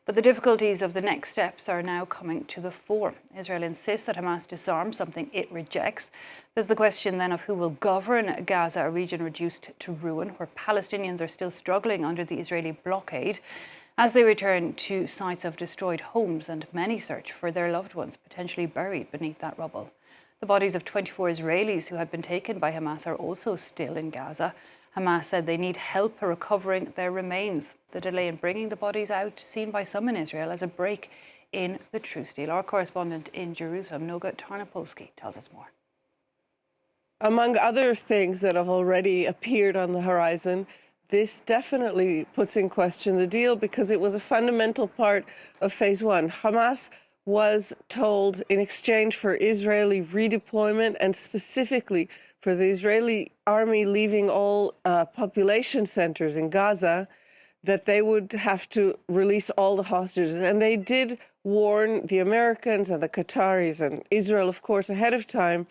But the difficulties of the next steps are now coming to the fore. Israel insists that Hamas disarm, something it rejects. There's the question then of who will govern Gaza, a region reduced to ruin, where Palestinians are still struggling under the Israeli blockade as they return to sites of destroyed homes, and many search for their loved ones potentially buried beneath that rubble. The bodies of 24 Israelis who had been taken by Hamas are also still in Gaza. Hamas said they need help recovering their remains. The delay in bringing the bodies out seen by some in Israel as a break in the truce deal. Our correspondent in Jerusalem, Noga Tarnopolsky, tells us more. Among other things that have already appeared on the horizon, this definitely puts in question the deal because it was a fundamental part of phase one. Hamas was told in exchange for Israeli redeployment and specifically for the Israeli army leaving all population centers in Gaza, that they would have to release all the hostages. And they did warn the Americans and the Qataris and Israel, of course, ahead of time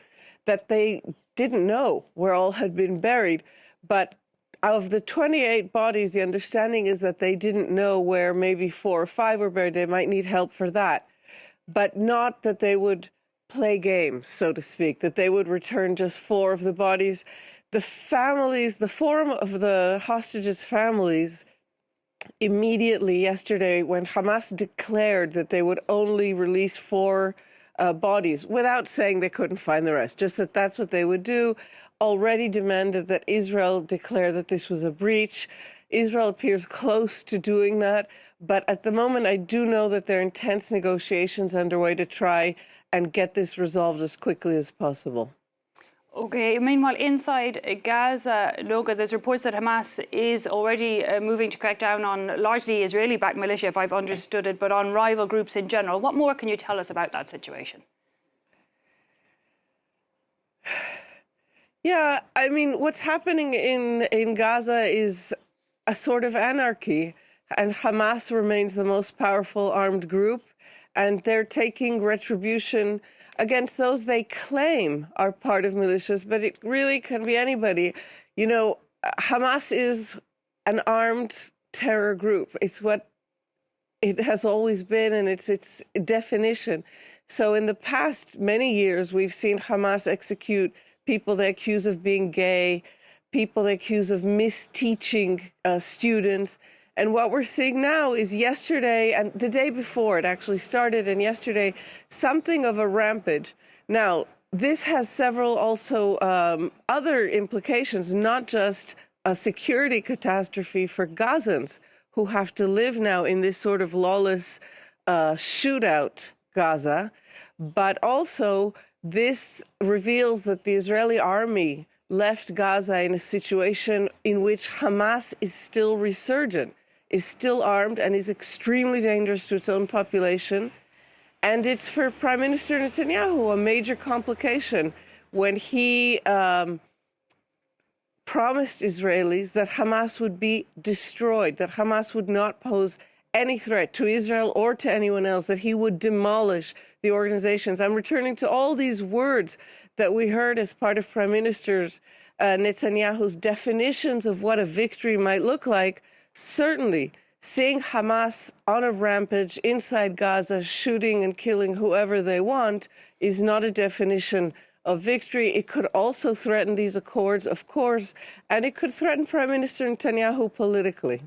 that they didn't know where all had been buried. But of the 28 bodies, the understanding is that they didn't know where maybe 4 or 5 were buried. They might need help for that, but not that they would play games, so to speak, that they would return just 4 of the bodies. The families, the Forum of the hostages' families, immediately yesterday, when Hamas declared that they would only release 4 bodies, without saying they couldn't find the rest, just that that's what they would do, already demanded that Israel declare that this was a breach. Israel appears close to doing that, but at the moment I do know that there are intense negotiations underway to try and get this resolved as quickly as possible. Okay, meanwhile, inside Gaza, Noga, there's reports that Hamas is already moving to crack down on largely Israeli-backed militia, if I've understood it, but on rival groups in general. What more can you tell us about that situation? Yeah, I mean, what's happening in Gaza is a sort of anarchy, and Hamas remains the most powerful armed group, and they're taking retribution against those they claim are part of militias, but it really can be anybody. You know, Hamas is an armed terror group. It's what it has always been, and it's its definition. So in the past many years, we've seen Hamas execute people they accuse of being gay, people they accuse of misteaching students. And what we're seeing now is yesterday and the day before it actually started, and yesterday, something of a rampage. Now, this has several also other implications, not just a security catastrophe for Gazans who have to live now in this sort of lawless shootout Gaza, but also this reveals that the Israeli army left Gaza in a situation in which Hamas is still resurgent, is still armed, and is extremely dangerous to its own population. And it's for Prime Minister Netanyahu a major complication when he promised Israelis that Hamas would be destroyed, that Hamas would not pose any threat to Israel or to anyone else, that he would demolish the organizations. I'm returning to all these words that we heard as part of Prime Minister Netanyahu's definitions of what a victory might look like. Certainly, seeing Hamas on a rampage inside Gaza, shooting and killing whoever they want, is not a definition of victory. It could also threaten these accords, of course, and it could threaten Prime Minister Netanyahu politically.